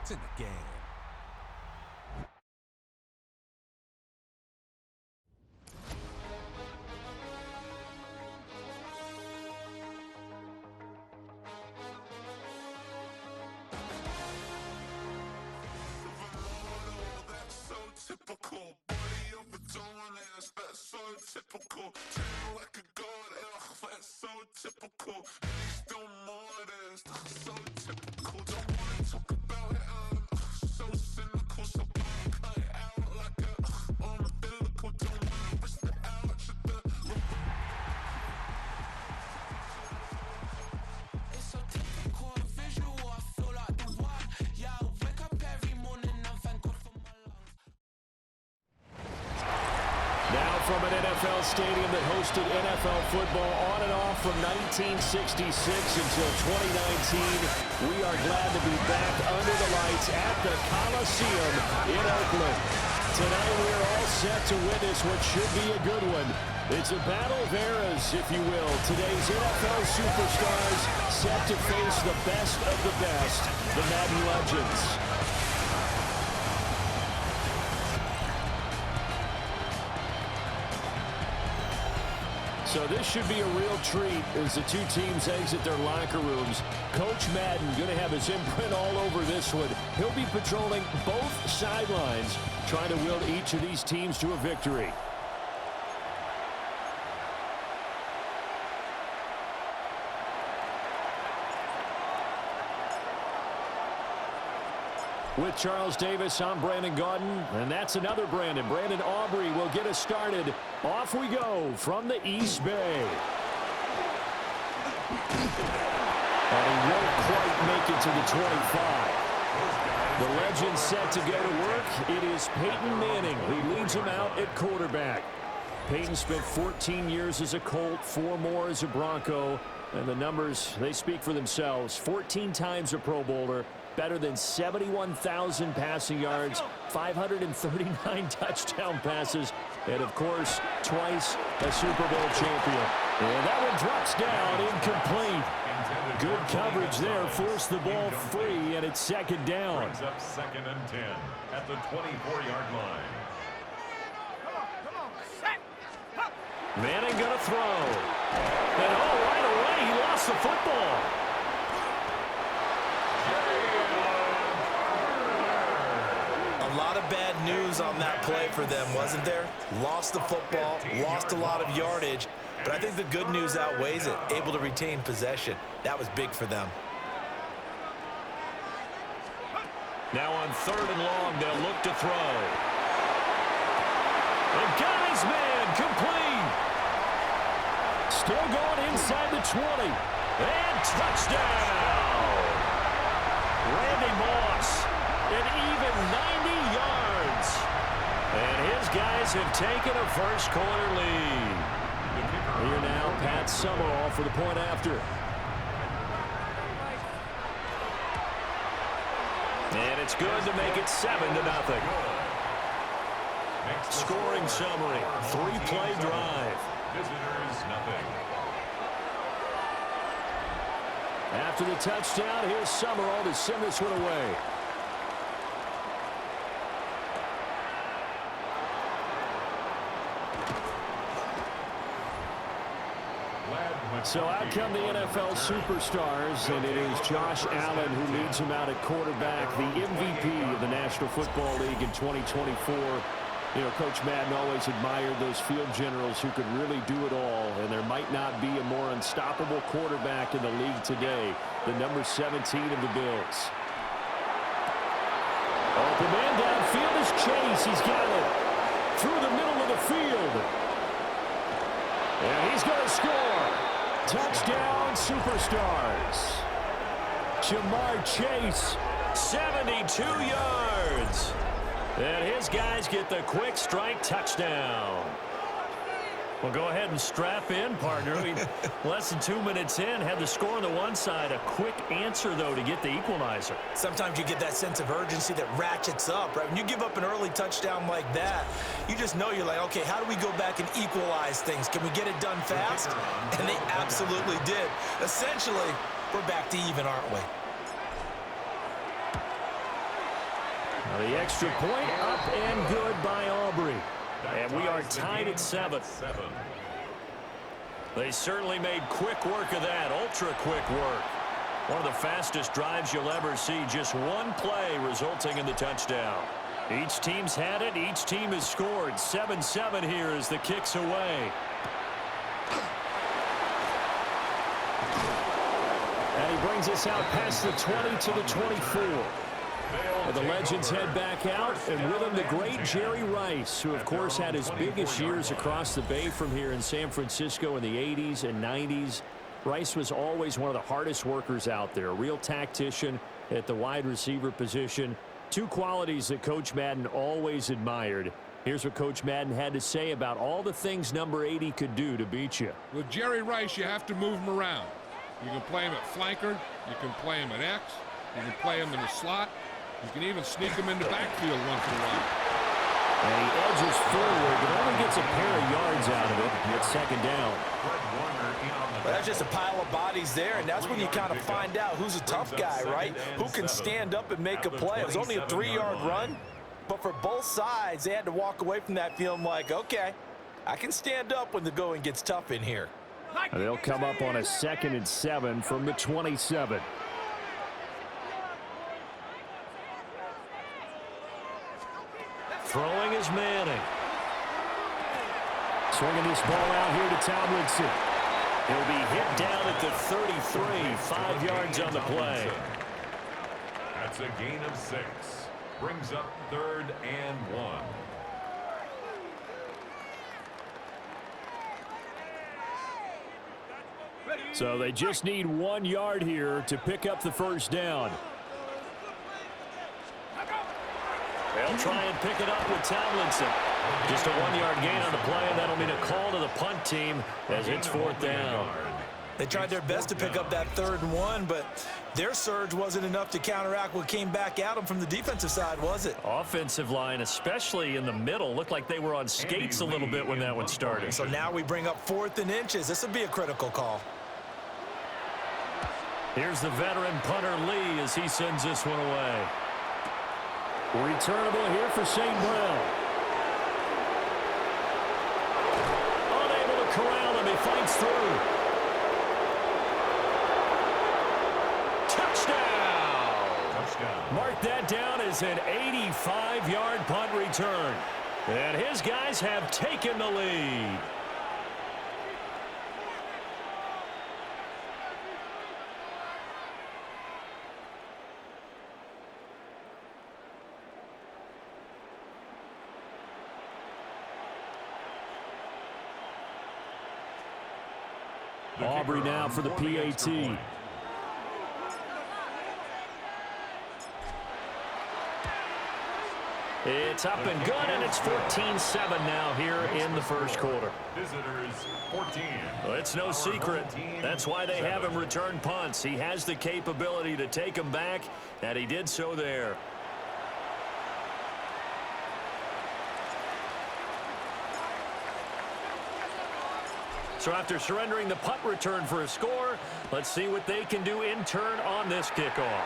It's in the game. Typical body of a dominance, that's so typical. Turn like a god, that's so typical. Please don't more this, that's so typical. Don't wanna talk about it, so cynical. So cut it out like a umbilical. Don't wanna risk the ouch of the. It's so typical, visual. I feel like the one. Yeah, I wake up every morning and thank God for my lungs. Now from an NFL stadium that hosted NFL football on and off from 1966 until 2019, we are glad to be back under the lights at the Coliseum in Oakland. Tonight we are all set to witness what should be a good one. It's a battle of eras, if you will. Today's NFL superstars set to face the best of the best, the Madden legends. So this should be a real treat as the two teams exit their locker rooms. Coach Madden going to have his imprint all over this one. He'll be patrolling both sidelines, trying to will each of these teams to a victory. With Charles Davis, I'm Brandon Gaudin, and that's another Brandon. Brandon Aubrey will get us started. Off we go from the East Bay. And he won't quite make it to the 25. The legend set to go to work. It is Peyton Manning who leads him out at quarterback. Peyton spent 14 years as a Colt, 4 more as a Bronco, and the numbers, they speak for themselves. 14 times a Pro Bowler. Better than 71,000 passing yards, 539 touchdown passes, and, of course, twice a Super Bowl champion. And that one drops down, incomplete. Good coverage there, forced the ball free, and it's second down. Brings up 2nd and 10 at the 24-yard line. Manning gonna throw. And, right away, he lost the football. A lot of bad news on that play for them, wasn't there? Lost the football, lost a lot of yardage, but I think the good news outweighs it. Able to retain possession. That was big for them. Now on 3rd and long, they'll look to throw. And got his man, complete. Still going inside the 20. And touchdown. Randy Moss. An even 90 yards. And his guys have taken a first-quarter lead. Here now, Pat Summerall for the point after. And it's good to make it 7-0. Scoring summary, 3-play drive. Visitors, nothing. After the touchdown, here's Summerall to send this one away. So out come the NFL superstars, and it is Josh Allen who leads him out at quarterback, the MVP of the National Football League in 2024. You know, Coach Madden always admired those field generals who could really do it all, and there might not be a more unstoppable quarterback in the league today than number 17 of the Bills. Open man downfield is Chase. He's got it through the middle of the field. And he's going to score. Touchdown, superstars. Jamar Chase, 72 yards. And his guys get the quick strike touchdown. Well, go ahead and strap in, partner. Less than 2 minutes in, had the score on the one side. A quick answer, though, to get the equalizer. Sometimes you get that sense of urgency that ratchets up, right? When you give up an early touchdown like that, you just know you're like, okay, how do we go back and equalize things? Can we get it done fast? And they absolutely did. Essentially, we're back to even, aren't we? The extra point up and good by Aubrey. And we are tied at 7. They certainly made quick work of that, ultra-quick work. One of the fastest drives you'll ever see, just one play resulting in the touchdown. Each team's had it, each team has scored. 7-7 here as the kick's away. And he brings us out past the 20 to the 24. And the Legends head back out, and with him the great Jerry Rice, who of course had his biggest years across the bay from here in San Francisco in the 80s and 90s. Rice was always one of the hardest workers out there, a real tactician at the wide receiver position. Two qualities that Coach Madden always admired. Here's what Coach Madden had to say about all the things number 80 could do to beat you. With Jerry Rice, you have to move him around. You can play him at flanker, you can play him at X, you can play him in the slot, you can even sneak him into backfield once in a while. And he edges forward, but only gets a pair of yards out of it. It's second down. But that's just a pile of bodies there, and that's when you kind of find out who's a tough guy, right? Who can stand up and make a play. It was only a 3-yard run, but for both sides, they had to walk away from that feeling like, okay, I can stand up when the going gets tough in here. And they'll come up on a 2nd and 7 from the 27. Throwing is Manning. Swinging this ball out here to Tomlinson. He'll be hit down at the 33, 5 yards on the play. That's a gain of 6. Brings up 3rd and 1. So they just need 1 yard here to pick up the first down. They'll try and pick it up with Tomlinson. Just a 1-yard gain on the play, and that'll mean a call to the punt team as it's 4th down. They tried their best to pick up that 3rd and 1, but their surge wasn't enough to counteract what came back at them from the defensive side, was it? Offensive line, especially in the middle, looked like they were on skates a little bit when that one started. So now we bring up 4th and inches. This would be a critical call. Here's the veteran punter Lee as he sends this one away. Returnable here for St. Brown. Unable to corral him. He fights through. Touchdown. Mark that down as an 85-yard punt return. And his guys have taken the lead. Aubrey now for the PAT. It's up and good, and it's 14-7 now here in the first quarter. Visitors 14. Well, it's no secret. That's why they have him return punts. He has the capability to take them back, and he did so there. So after surrendering the punt return for a score, let's see what they can do in turn on this kickoff.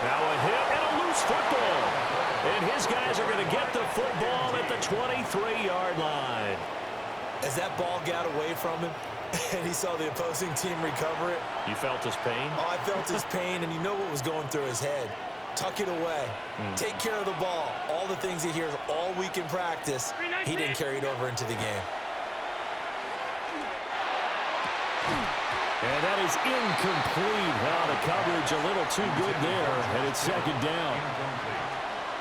Now a hit and a loose football. And his guys are going to get the football at the 23-yard line. As that ball got away from him and he saw the opposing team recover it. You felt his pain? Oh, I felt his pain, and you know what was going through his head. Tuck it away. Take care of the ball. All the things he hears all week in practice, he didn't carry it over into the game. And that is incomplete. Well, the coverage a little too good there, and it's second down.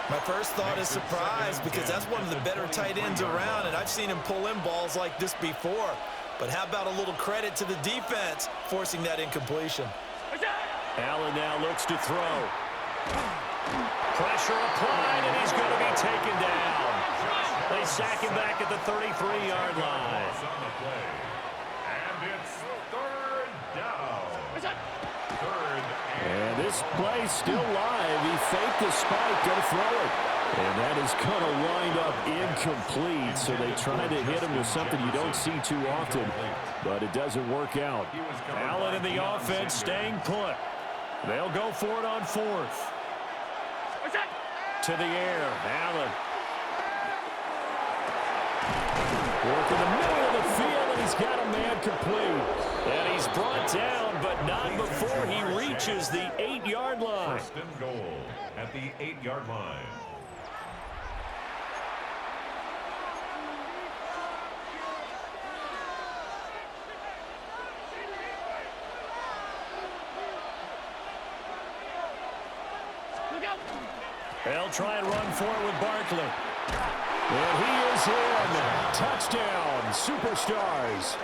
My first thought is surprise, because that's one of the better tight ends around, and I've seen him pull in balls like this before. But how about a little credit to the defense forcing that incompletion? Allen now looks to throw. Pressure applied, and he's going to be taken down. They sack him back at the 33-yard line. And it's 3rd down. And this play's still live. He faked the spike, going to throw it. And that is going to wind up incomplete. So they try to hit him with something you don't see too often, but it doesn't work out. Allen in the offense staying put. They'll go for it on fourth. To the air, Allen. Work in the middle of the field, and he's got a man complete. And he's brought down, but not before he reaches the 8-yard line. First and goal at the 8-yard line. They'll try and run for it with Barkley. And he is in. Touchdown, Superstars.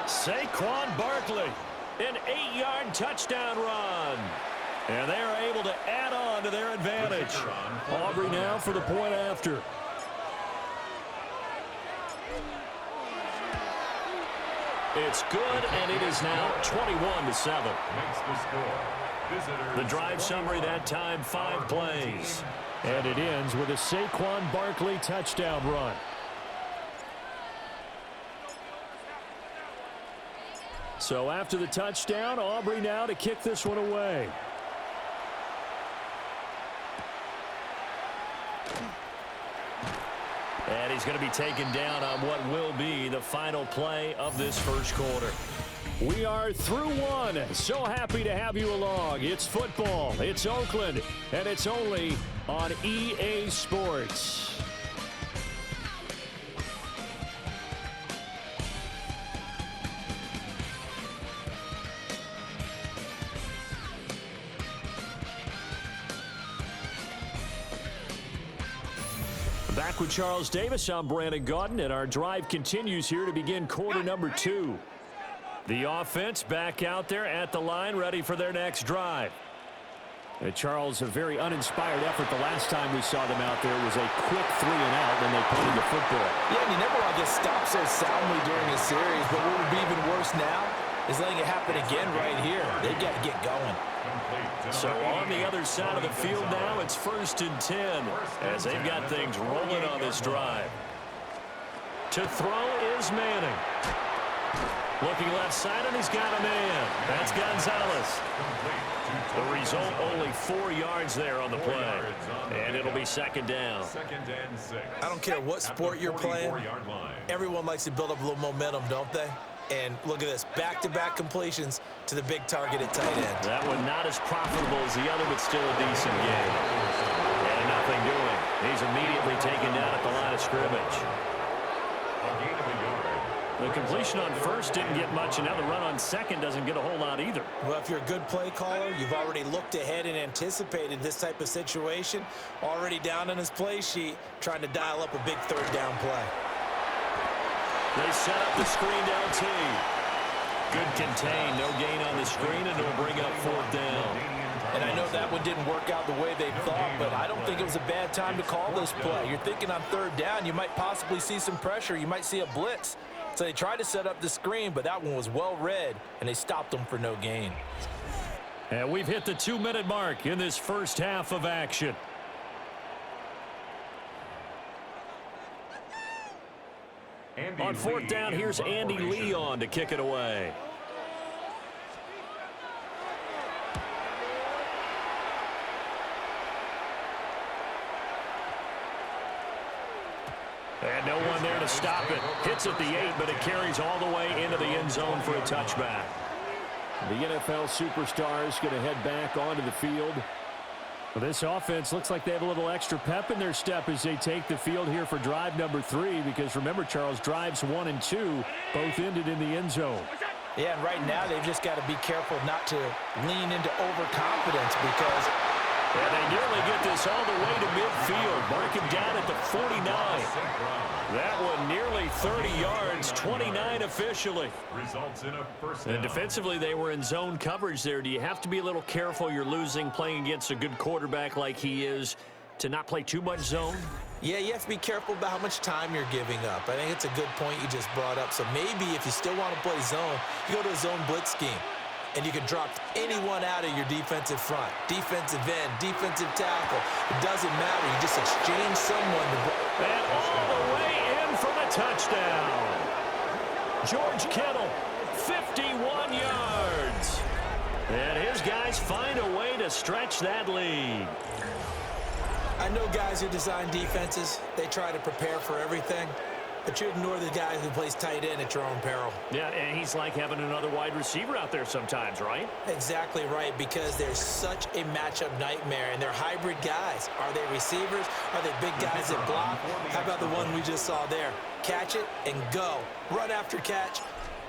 Saquon Barkley, an 8-yard touchdown run. And they are able to add on to their advantage. Aubrey now for the point after. It's good, and it is now 21-7. Makes the score. The drive summary that time, 5 plays. And it ends with a Saquon Barkley touchdown run. So after the touchdown, Aubrey now to kick this one away. And he's going to be taken down on what will be the final play of this first quarter. We are through one. So happy to have you along. It's football, it's Oakland, and it's only on EA Sports. Back with Charles Davis, I'm Brandon Gaudin, and our drive continues here to begin quarter number 2. The offense back out there at the line, ready for their next drive. Charles, a very uninspired effort the last time we saw them out there was a quick 3 and out when they punted the football. Yeah, and you never want to get stopped so soundly during a series, but what would be even worse now is letting it happen again right here. They've got to get going. So on the other side of the field now, it's 1st and 10 as they've got things rolling on this drive. To throw is Manning. Looking left side, and he's got a man. That's Gonzalez. The result, only 4 yards there on the play. And it'll be 2nd down. 2nd and 6. I don't care what sport you're playing. Everyone likes to build up a little momentum, don't they? And look at this, back-to-back completions to the big target at tight end. That one not as profitable as the other, but still a decent game. And nothing doing. He's immediately taken down at the line of scrimmage. The completion on first didn't get much, and now the run on second doesn't get a whole lot either. Well, if you're a good play caller, you've already looked ahead and anticipated this type of situation. Already down on his play sheet, trying to dial up a big 3rd down play. They set up the screen down T. Good contain, no gain on the screen, and it'll bring up 4th down. And I know that one didn't work out the way they thought, but I don't think it was a bad time to call this play. You're thinking on 3rd down, you might possibly see some pressure. You might see a blitz. So they tried to set up the screen, but that one was well read, and they stopped them for no gain. And we've hit the 2-minute mark in this first half of action. On 4th down, here's Andy Lee on to kick it away. And no one there to stop it. Hits at the 8, but it carries all the way into the end zone for a touchback. The NFL Superstars going to head back onto the field. Well, this offense looks like they have a little extra pep in their step as they take the field here for drive number 3, because remember, Charles, drives 1 and 2 both ended in the end zone. Yeah, and right now they've just got to be careful not to lean into overconfidence, because and they nearly get this all the way to midfield. Mark him down at the 49. That one nearly 30 yards, 29 officially. Results in a first down. And defensively, they were in zone coverage there. Do you have to be a little careful? You're losing, playing against a good quarterback like he is, to not play too much zone? Yeah, you have to be careful about how much time you're giving up. I think it's a good point you just brought up. So maybe if you still want to play zone, you go to a zone blitz scheme. And you can drop anyone out of your defensive front. Defensive end, defensive tackle. It doesn't matter. You just exchange someone. And all the way in for the touchdown. George Kittle, 51 yards. And his guys find a way to stretch that lead. I know guys who design defenses, they try to prepare for everything, but you ignore the guy who plays tight end at your own peril. Yeah, and he's like having another wide receiver out there sometimes, right? Exactly right, because they're such a matchup nightmare, and they're hybrid guys. Are they receivers? Are they big guys that block? How about the one we just saw there? Catch it and go. Run after catch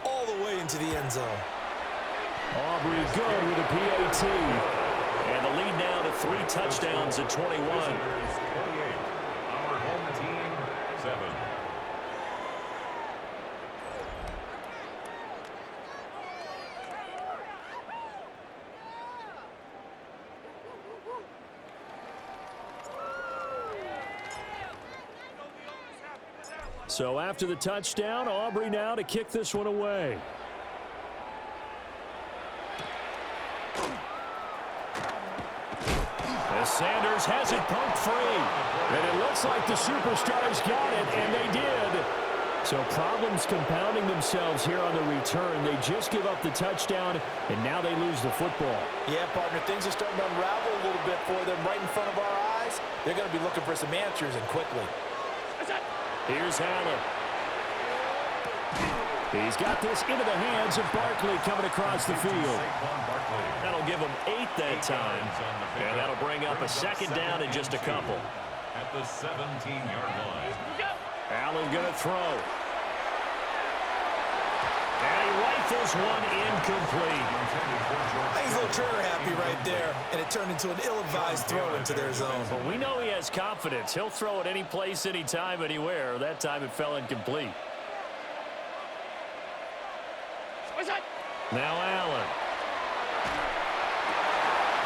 all the way into the end zone. Aubrey good with a PAT. And the lead now to 3 touchdowns at 21. 28. Our home team, 7. So after the touchdown, Aubrey now to kick this one away. As Sanders has it poked free. And it looks like the Superstars got it, and they did. So problems compounding themselves here on the return. They just give up the touchdown, and now they lose the football. Yeah, partner, things are starting to unravel a little bit for them right in front of our eyes. They're going to be looking for some answers, and quickly. Here's Allen. He's got this into the hands of Barkley coming across the field. That'll give him 8 that time. And that'll bring up a second down in just a couple. At the 17-yard line. Allen going to throw. And he rifles one incomplete. He's a little trigger happy right there, and it turned into an ill-advised throw into their zone. But we know he has confidence. He'll throw it any place, anytime, anywhere. That time it fell incomplete. Now Allen.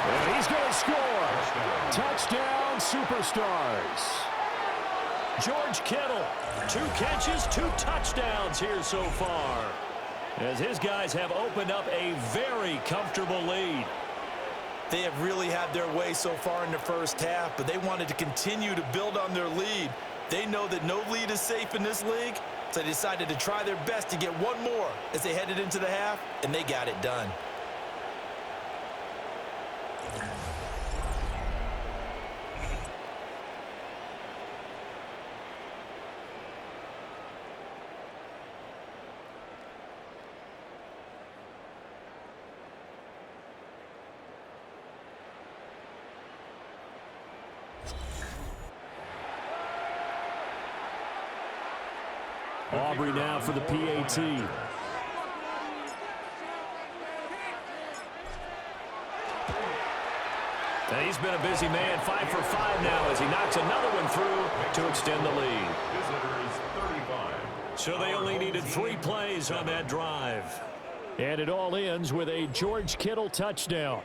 And he's going to score. Touchdown, Superstars. George Kittle, 2 catches, 2 touchdowns here so far, as his guys have opened up a very comfortable lead. They have really had their way so far in the first half, but they wanted to continue to build on their lead. They know that no lead is safe in this league, so they decided to try their best to get one more as they headed into the half, and they got it done. Aubrey now for the PAT. And he's been a busy man, 5 for 5 now as he knocks another one through to extend the lead. Visitors 35. So they only needed 3 plays on that drive. And it all ends with a George Kittle touchdown.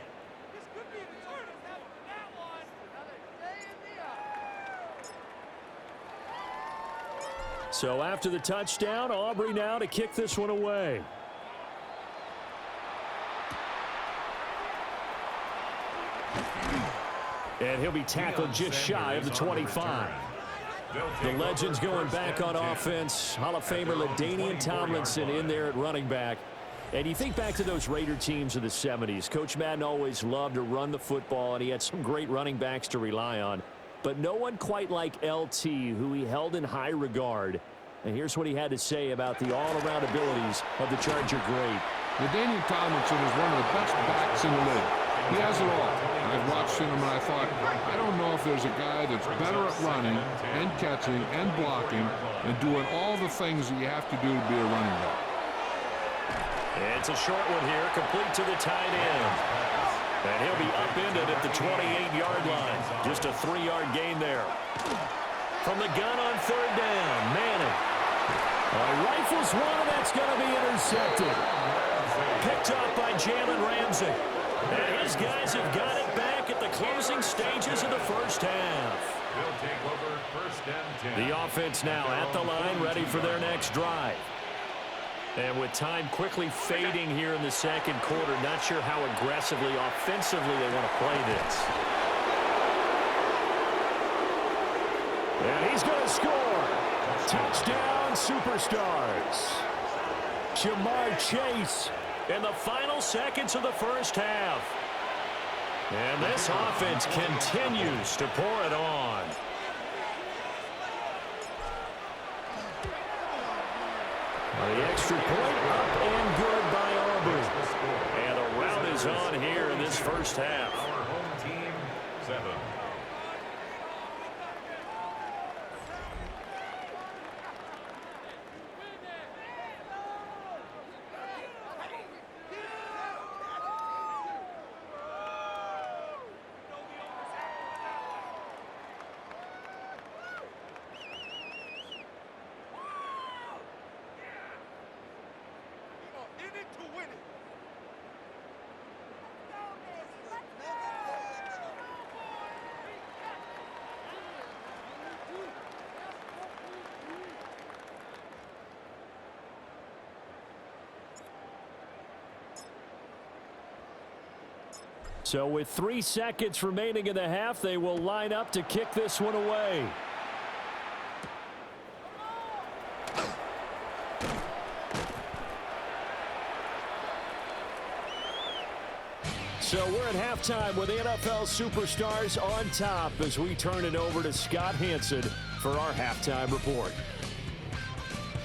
So after the touchdown, Aubrey now to kick this one away. And he'll be tackled just shy of the 25. The Legends going back on offense. Hall of Famer LaDainian Tomlinson in there at running back. And you think back to those Raider teams of the 70s. Coach Madden always loved to run the football, and he had some great running backs to rely on. But no one quite like LT, who he held in high regard. And here's what he had to say about the all-around abilities of the Charger great. LaDainian Tomlinson is one of the best backs in the league. He has it all. I've watched him and I thought, I don't know if there's a guy that's better at running and catching and blocking and doing all the things that you have to do to be a running back. It's a short one here, complete to the tight end. And he'll be upended at the 28-yard line. Just a 3-yard gain there. From the gun on 3rd down, Manning. Rifles one, and that's going to be intercepted. Picked off by Jalen Ramsey. And his guys have got it back at the closing stages of the first half. They'll take over 1st and 10. The offense now at the line, ready for their next drive. And with time quickly fading here in the second quarter, not sure how aggressively, offensively they want to play this. And he's going to score. Touchdown, Superstars. Jamar Chase in the final seconds of the first half. And this offense continues to pour it on. The extra point up and good by Auburn. And the rout is on here in this first half. Our home team, 7. So with 3 seconds remaining in the half, they will line up to kick this one away. So we're at halftime with NFL superstars on top as we turn it over to Scott Hanson for our halftime report.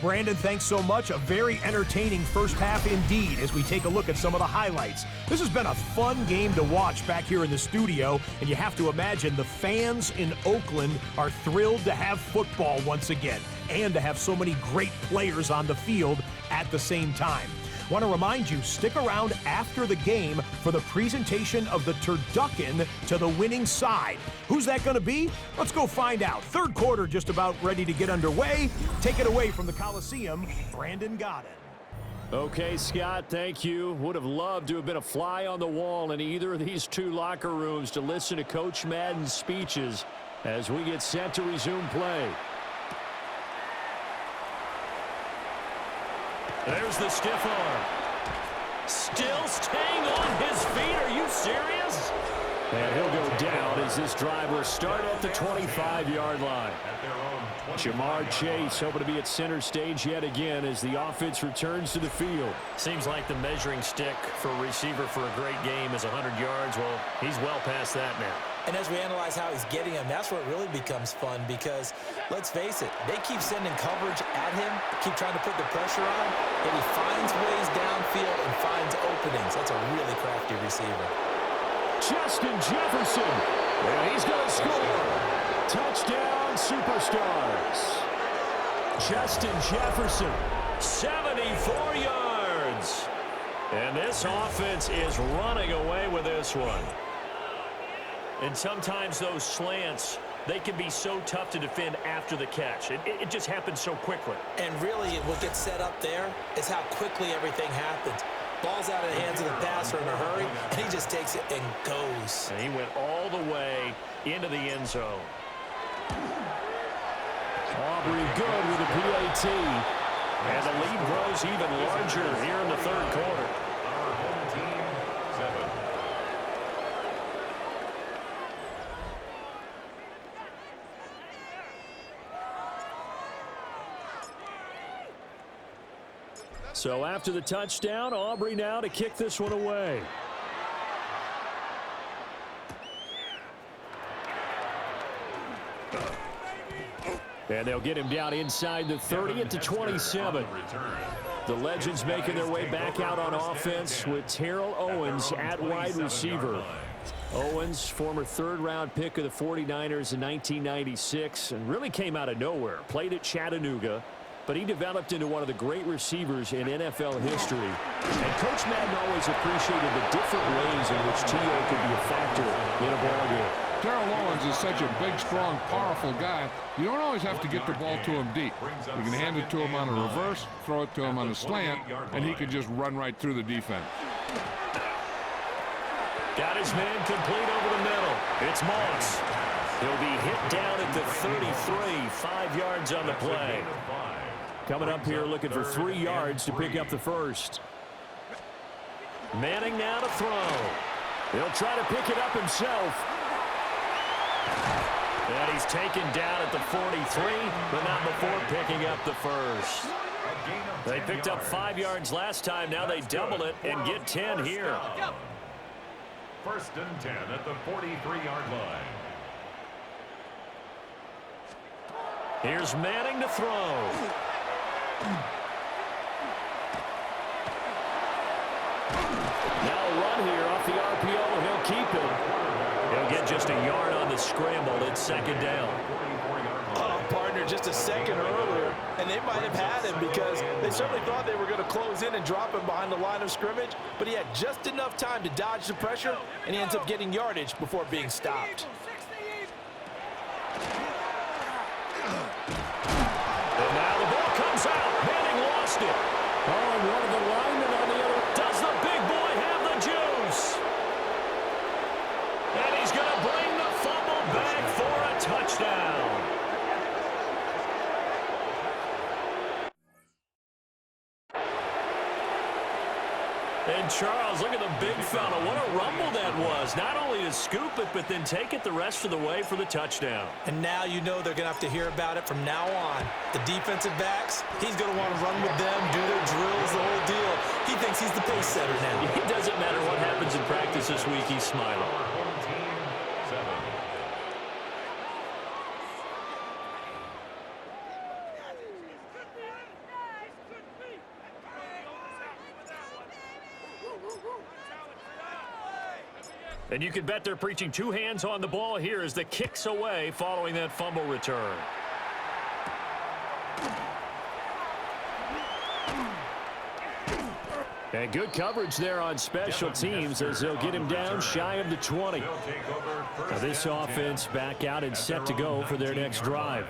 Brandon, thanks so much. A very entertaining first half indeed as we take a look at some of the highlights. This has been a fun game to watch back here in the studio, and you have to imagine the fans in Oakland are thrilled to have football once again and to have so many great players on the field at the same time. Want to remind you, stick around after the game for the presentation of the turducken to the winning side. Who's that going to be? Let's go find out. Third quarter just about ready to get underway. Take it away from the Coliseum, Brandon Godden. Okay, Scott, thank you. Would have loved to have been a fly on the wall in either of these two locker rooms to listen to Coach Madden's speeches as we get set to resume play. There's the stiff arm. Still staying on his feet. Are you serious? And he'll go down as this drive will start at the 25-yard line. Jamar Chase hoping to be at center stage yet again as the offense returns to the field. Seems like the measuring stick for a receiver for a great game is 100 yards. Well, he's well past that now. And as we analyze how he's getting them, that's where it really becomes fun because, let's face it, they keep sending coverage at him, keep trying to put the pressure on, and he finds ways downfield and finds openings. That's a really crafty receiver. Justin Jefferson, and he's going to score. Touchdown, Superstars. Justin Jefferson, 74 yards. And this offense is running away with this one. And sometimes those slants, they can be so tough to defend after the catch. It just happens so quickly. And really, what gets set up there is how quickly everything happens. Ball's out of the hands of the passer in a hurry, and he just takes it and goes. And he went all the way into the end zone. Aubrey good with a PAT. And the lead grows even larger here in the third quarter. Our home team, 7. So after the touchdown, Aubrey now to kick this one away. And they'll get him down inside the 30 at the 27. The Legends making their way back out on offense with Terrell Owens at wide receiver. Owens, former third-round pick of the 49ers in 1996, and really came out of nowhere. Played at Chattanooga, but he developed into one of the great receivers in NFL history. And Coach Madden always appreciated the different ways in which T.O. could be a factor in a ballgame. Terrell Owens is such a big, strong, powerful guy. You don't always have to get the ball to him deep. You can hand it to him on a reverse, throw it to him on a slant, and he can just run right through the defense. Got his man complete over the middle. It's Moss. He'll be hit down at the 33, 5 yards on the play. Coming up here looking for 3 yards to pick up the first. Manning now to throw. He'll try to pick it up himself. And he's taken down at the 43, but not before picking up the first. They picked up 5 yards last time. Now they double it and get 10 here. First and 10 at the 43-yard line. Here's Manning to throw. Now a run here off the RPO, and he'll keep it. He'll get just a yard on the scramble. It's second down. Oh, partner, just a second earlier, and they might have had him because they certainly thought they were going to close in and drop him behind the line of scrimmage, but he had just enough time to dodge the pressure, and he ends up getting yardage before being stopped. And now the ball comes out. Manning lost it. Oh, and one of the linemen on the other. Does the big boy have the juice? And he's going to bring the fumble back for a touchdown. And Charles, look at the big fella. What a rumble that was. Not only to scoop it, but then take it the rest of the way for the touchdown. And now you know they're going to have to hear about it from now on. The defensive backs, he's going to want to run with them, do their drills, the whole deal. He thinks he's the pace setter now. It doesn't matter what happens in practice this week, he's smiling. And you can bet they're preaching two hands on the ball here as the kick's away following that fumble return. And good coverage there on special teams as they'll get him down shy of the 20. Now this offense back out and set to go for their next drive.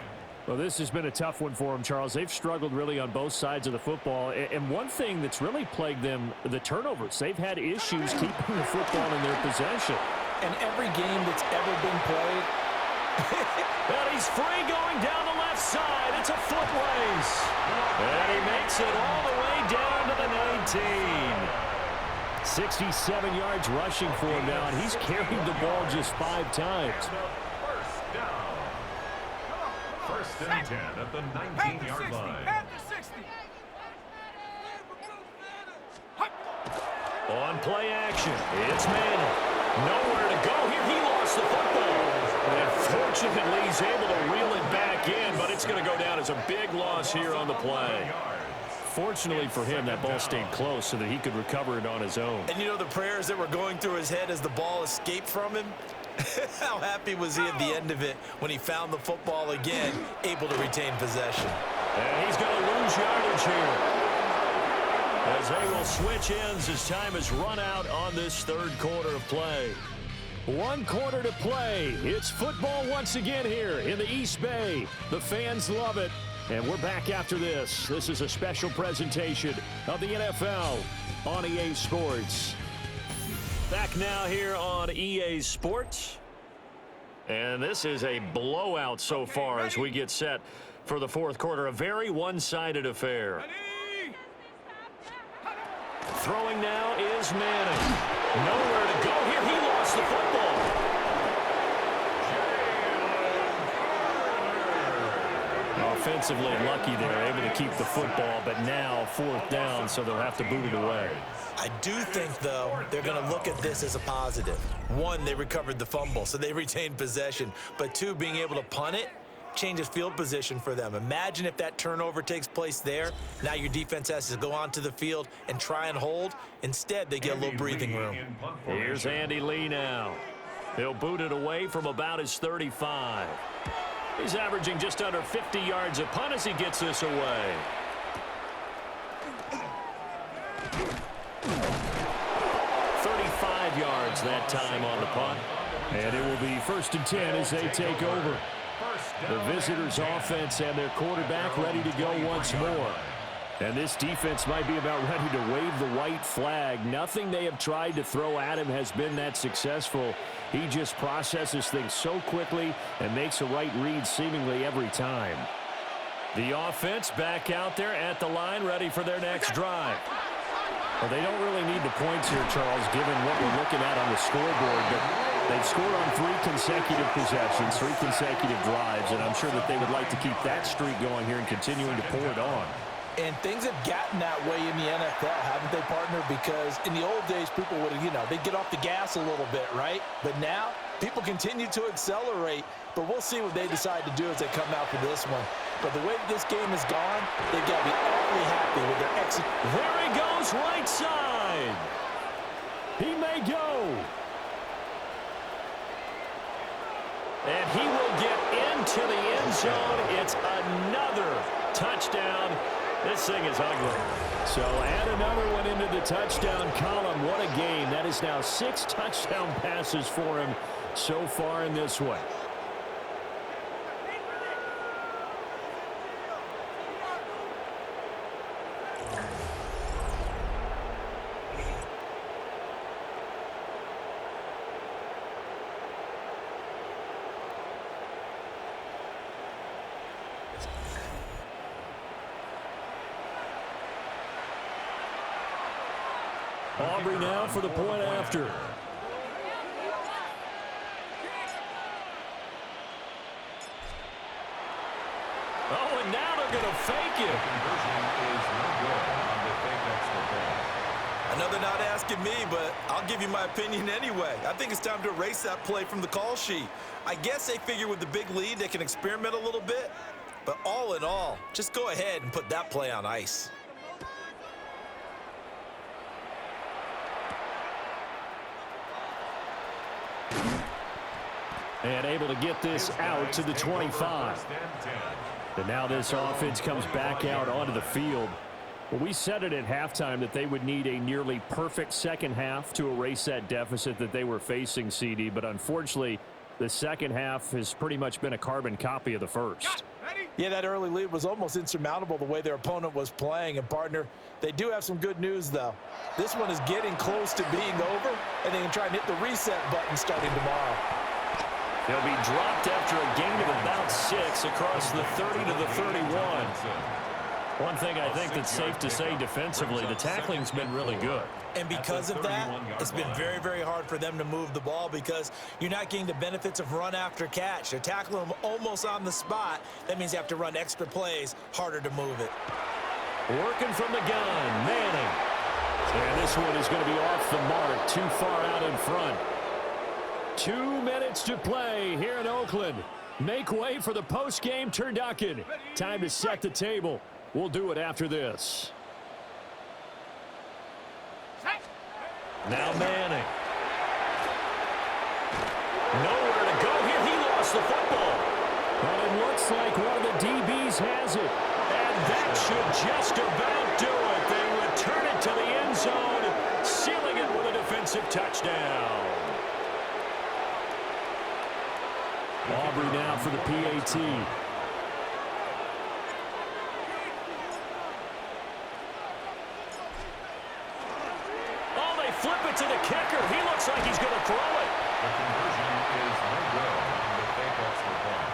Well, this has been a tough one for them, Charles. They've struggled really on both sides of the football. And one thing that's really plagued them, the turnovers. They've had issues keeping the football in their possession. And every game that's ever been played. And he's free going down the left side. It's a foot race. And he makes it all the way down to the 19. 67 yards rushing for him now, and he's carried the ball just 5 times. First and 10 at the 19-yard line. On play action, it's Manning. Nowhere to go here. He lost the football. And fortunately, he's able to reel it back in, but it's going to go down as a big loss here on the play. Fortunately for him, that ball stayed close so that he could recover it on his own. And you know the prayers that were going through his head as the ball escaped from him? How happy was he at the end of it when he found the football again, able to retain possession? And he's going to lose yardage here, as they will switch ends as time has run out on this third quarter of play. 1 quarter to play. It's football once again here in the East Bay. The fans love it. And we're back after this. This is a special presentation of the NFL on EA Sports. Back now here on EA Sports. And this is a blowout so far as we get set for the fourth quarter. A very one-sided affair. Throwing now is Manning. Nowhere to go here. He lost the football. Offensively lucky they're able to keep the football, but now 4th down, so they'll have to boot it away. I do think, though, they're going to look at this as a positive. 1, they recovered the fumble, so they retained possession. But 2, being able to punt it changes field position for them. Imagine if that turnover takes place there. Now your defense has to go onto the field and try and hold. Instead, they get a little breathing room. Here's Andy Lee now. He'll boot it away from about his 35. He's averaging just under 50 yards a punt as he gets this away. Yards that time on the punt. And it will be 1st and 10 as they take over. The visitors' offense and their quarterback ready to go once more. And this defense might be about ready to wave the white flag. Nothing they have tried to throw at him has been that successful. He just processes things so quickly and makes a right read seemingly every time. The offense back out there at the line, ready for their next drive. Well, they don't really need the points here, Charles, given what we're looking at on the scoreboard. But they've scored on 3 consecutive possessions, 3 consecutive drives, and I'm sure that they would like to keep that streak going here and continuing to pull it on. And things have gotten that way in the NFL, haven't they, partner? Because in the old days, people would, they'd get off the gas a little bit, right? But now, people continue to accelerate. But we'll see what they decide to do as they come out for this one. But the way that this game has gone, they've got to be awfully happy with their exit. There he goes, right side. He may go. And he will get into the end zone. It's another touchdown. This thing is ugly. So add another one into the touchdown column. What a game. That is now 6 touchdown passes for him so far in this one. Aubrey now for the point after. Oh, and now they're going to fake it. I know they're not asking me, but I'll give you my opinion anyway. I think it's time to erase that play from the call sheet. I guess they figure with the big lead they can experiment a little bit. But all in all, just go ahead and put that play on ice. And able to get this out to the 25. And now this offense comes back out onto the field. Well, we said it at halftime that they would need a nearly perfect second half to erase that deficit that they were facing, CD. But unfortunately, the second half has pretty much been a carbon copy of the first. Yeah, that early lead was almost insurmountable the way their opponent was playing. And, partner, they do have some good news, though. This one is getting close to being over, and they can try and hit the reset button starting tomorrow. He'll be dropped after a gain of about 6 across the 30 to the 31. One thing I think that's safe to say defensively, the tackling's been really good. And because of that, it's been very, very hard for them to move the ball because you're not getting the benefits of run after catch. They're tackling them almost on the spot. That means you have to run extra plays, harder to move it. Working from the gun, Manning. And this one is going to be off the mark, too far out in front. 2 minutes to play here in Oakland. Make way for the post-game turducken. Time to set the table. We'll do it after this. Now Manning. Nowhere to go here. He lost the football. But it looks like one of the DBs has it. And that should just about do it. They return it to the end zone, sealing it with a defensive touchdown. Aubrey now for the PAT. Oh, they flip it to the kicker. He looks like he's going to throw it. The conversion is no good on the fake-offs report.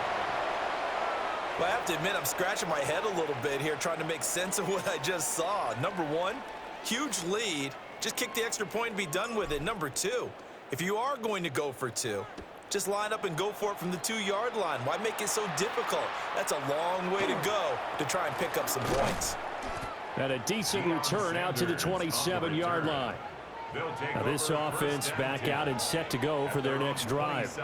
Well, I have to admit, I'm scratching my head a little bit here trying to make sense of what I just saw. Number one, huge lead. Just kick the extra point and be done with it. Number two, if you are going to go for two, just line up and go for it from the 2-yard line. Why make it so difficult? That's a long way to go to try and pick up some points. And a decent return out to the 27-yard line. Now this offense back out and set to go for their next drive.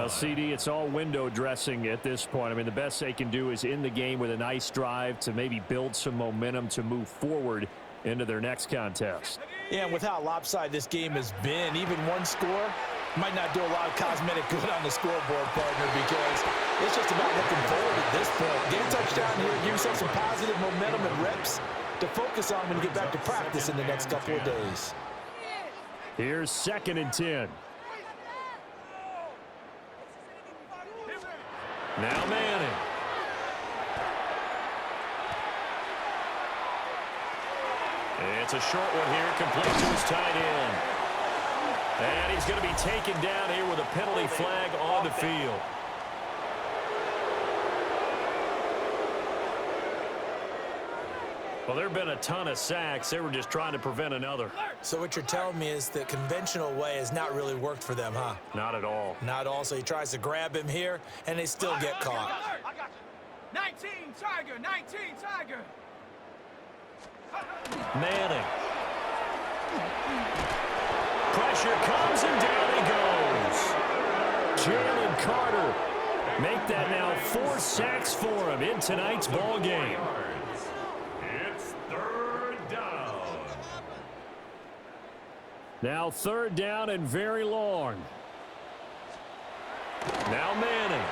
CD, it's all window dressing at this point. I mean, the best they can do is in the game with a nice drive to maybe build some momentum to move forward into their next contest. Yeah, and with how lopsided this game has been, even one score might not do a lot of cosmetic good on the scoreboard, partner, because it's just about looking forward at this point. Get a touchdown here, give yourself some positive momentum and reps to focus on when you get back to practice in the next couple of days. Here's 2nd and 10. Now Manning. It's a short one here, complete to his tight end. And he's going to be taken down here with a penalty flag on the field. Well, there have been a ton of sacks. They were just trying to prevent another. So what you're telling me is the conventional way has not really worked for them, huh? Not at all. Not at all. So he tries to grab him here, and they still get caught. 19, Tiger, 19, Tiger. Manning. Pressure comes, and down he goes. Jalen Carter. Make that now 4 sacks for him in tonight's ball game. It's third down. Now 3rd down and very long. Now Manning.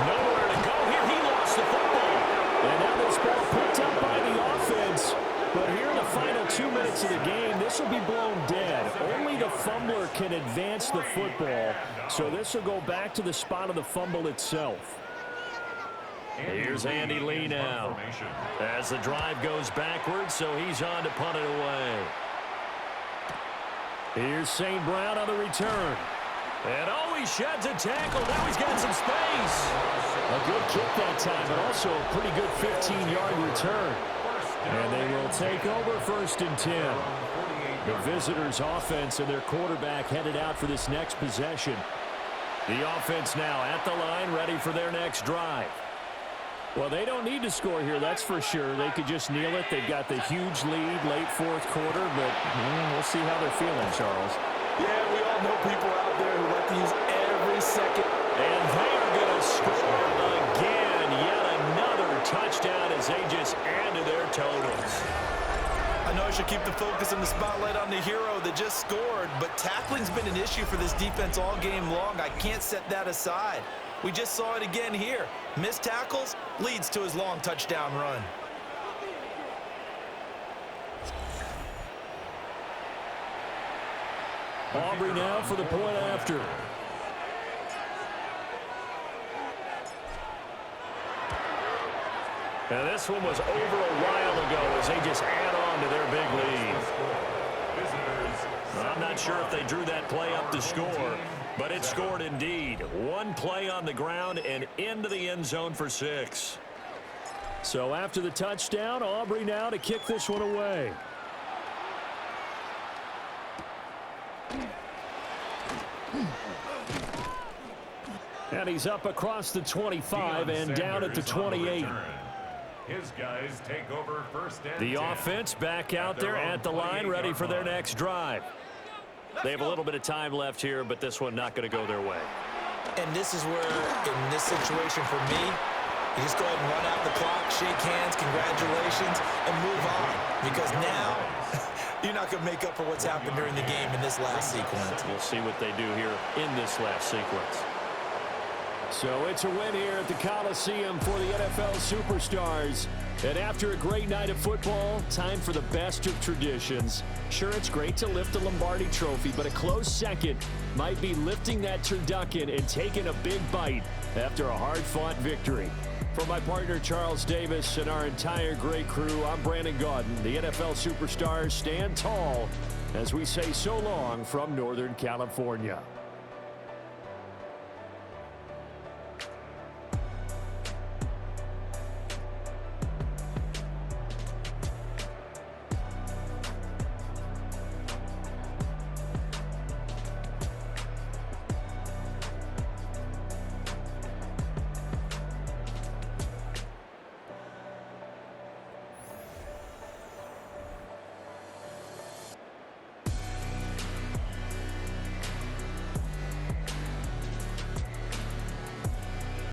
Nowhere to go here. He lost the football. And now this ball picked up by the offense. But here in the final 2 minutes of the game, this will be blown dead. Only the fumbler can advance the football. So this will go back to the spot of the fumble itself. Here's Andy Lee now. As the drive goes backwards, so he's on to punt it away. Here's St. Brown on the return. And oh, he sheds a tackle. Now he's got some space. A good kick that time, but also a pretty good 15-yard return. And they will take over 1st and 10. The visitors' offense and their quarterback headed out for this next possession. The offense now at the line, ready for their next drive. Well, they don't need to score here, that's for sure. They could just kneel it. They've got the huge lead late 4th quarter, but we'll see how they're feeling, Charles. Yeah, we all know people out there who like to use every second. And they are going to score again. Yet another touchdown as they just add to their totals. I know I should keep the focus and the spotlight on the hero that just scored, but tackling's been an issue for this defense all game long. I can't set that aside. We just saw it again here. Missed tackles leads to his long touchdown run. Aubrey now for the point after. And this one was over a while ago as they just add on to their big lead. I'm not sure if they drew that play up to score, but it scored indeed. One play on the ground and into the end zone for 6. So after the touchdown, Aubrey now to kick this one away. And he's up across the 25 and down at the 28. His guys take over 1st and 10. The offense back out there at the line, ready for their next drive. They have a little bit of time left here, but this one not going to go their way. And this is where, in this situation for me, you just go ahead and run out the clock, shake hands, congratulations, and move on. Because now, you're not going to make up for what's happened during the game in this last sequence. We'll see what they do here in this last sequence. So it's a win here at the Coliseum for the NFL Superstars. And after a great night of football, time for the best of traditions. Sure, it's great to lift the Lombardi Trophy, but a close second might be lifting that turducken and taking a big bite after a hard-fought victory. For my partner Charles Davis and our entire great crew, I'm Brandon Gaudin. The NFL Superstars stand tall as we say so long from Northern California.